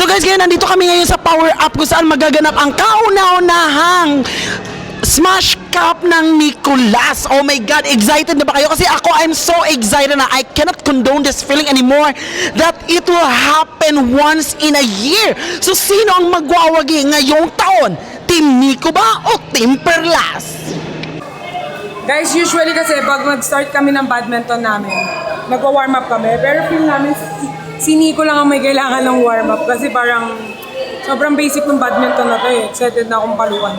So guys, ngayon nandito kami ngayon sa Power Up kung saan magaganap ang kauna-unahang Smash Cup ng Nicolas. Oh my God, excited na ba kayo? Kasi ako, I'm so excited na I cannot condone this feeling anymore that it will happen once in a year. So sino ang magwawagi ngayong taon? Team Nico ba o Team Perlas? Guys, usually kasi pag mag-start kami ng badminton namin, nagwa-warm up kami. Pero feel namin si Nico lang ang may kailangan ng warm up kasi parang sobrang basic ng badminton na to eh. Excited na akong paluan.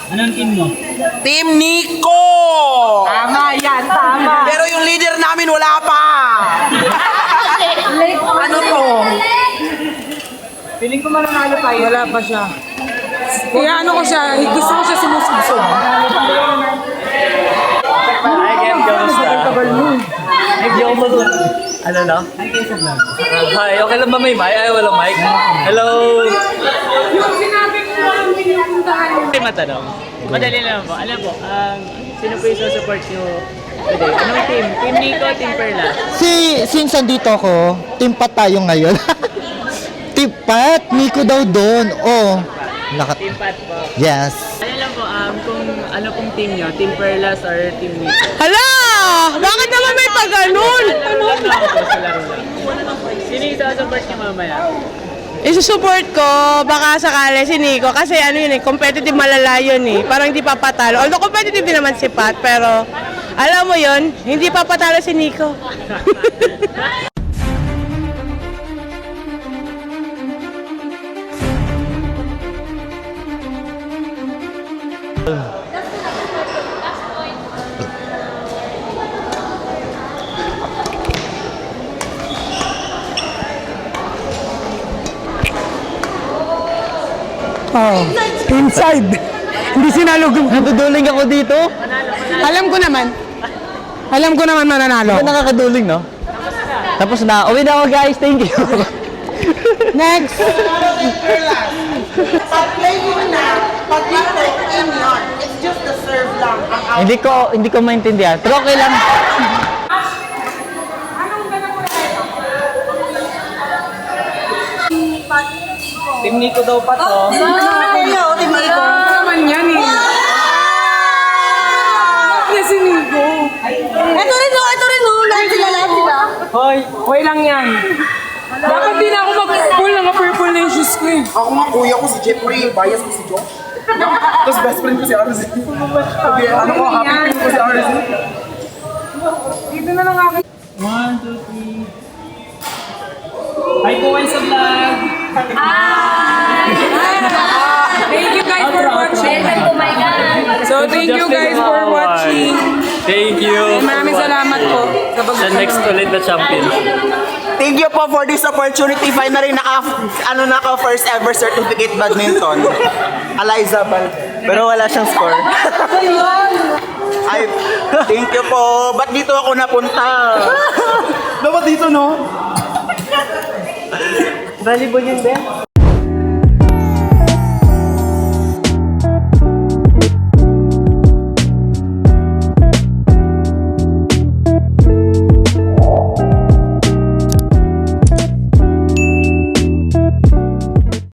Anong team mo? Team Nico! Tama yan, tama. Pero yung leader namin wala pa! Ano to? Feeling ko mananalo tayo. Wala pa siya. Kaya ano ko siya, gusto ko siya sinusugsog. Hi, Ken. Kamusta? Nag-joke mo doon. Ano na? Hi, okay lang ba may mic? Ay, walang mic. Hello! Yung sinabi ko lang pinupuntahan niyo. May matanong. Madali lang po. Alam po, sino po yung support nyo today? Anong team? Team Nico, Team Perla? Since andito ako, team Pat tayo ngayon. Team Pat, Nico daw doon. Oh. Team Pat po. Yes. Ano lang po, kung ano pong team nyo? Team Perlas or Team Nico? Hala! Bakit naman may pag-ganun? Laro lang ako po, sa laro lang. Sino yung support nyo mamaya? Isusupport ko, baka sakali si Nico kasi ano yun eh, competitive malala yun eh. Parang hindi papatalo. Although competitive din naman si Pat, pero alam mo yun, hindi papatalo si Nico. Oh, inside. Hindi sinalog. Natuduling ako dito. Alam ko naman. Alam ko naman mananalo. Hindi nakakaduling, no? Tapos na. Uwi na ako, guys. Thank you. Next. Pag-play mo na, pag dito, in yun. It's just the serve lang. Ang hindi ko maintindihan. Pero okay lang. Team Nico daw pa to. Ayaw, Nico. Naman yan eh. Bakit si Nico? Ito rin oh. Lahat sila. Hoy, hoy lang yan. Dapat din ako mag-pull ng purple na yung shoes ko eh. Ako nga, kuya ko si Jeffrey, bias ko si Josh. Tapos best friend ko si RZ. Sabi, ano ko, happy friend ko si RZ. Dito na lang ako. 1, 2, 3. Hi po kayo sa vlog! Thank you guys for watching. So thank you guys for watching. Thank you! Maraming salamat po sa Sa next ulit na champion. Thank you po for this opportunity. Finally, naka first ever certificate badminton. Eliza Bal. Pero wala siyang score. Ay, thank you po. Ba't dito ako napunta? Dapat dito, no? Volleyball yun, Ben?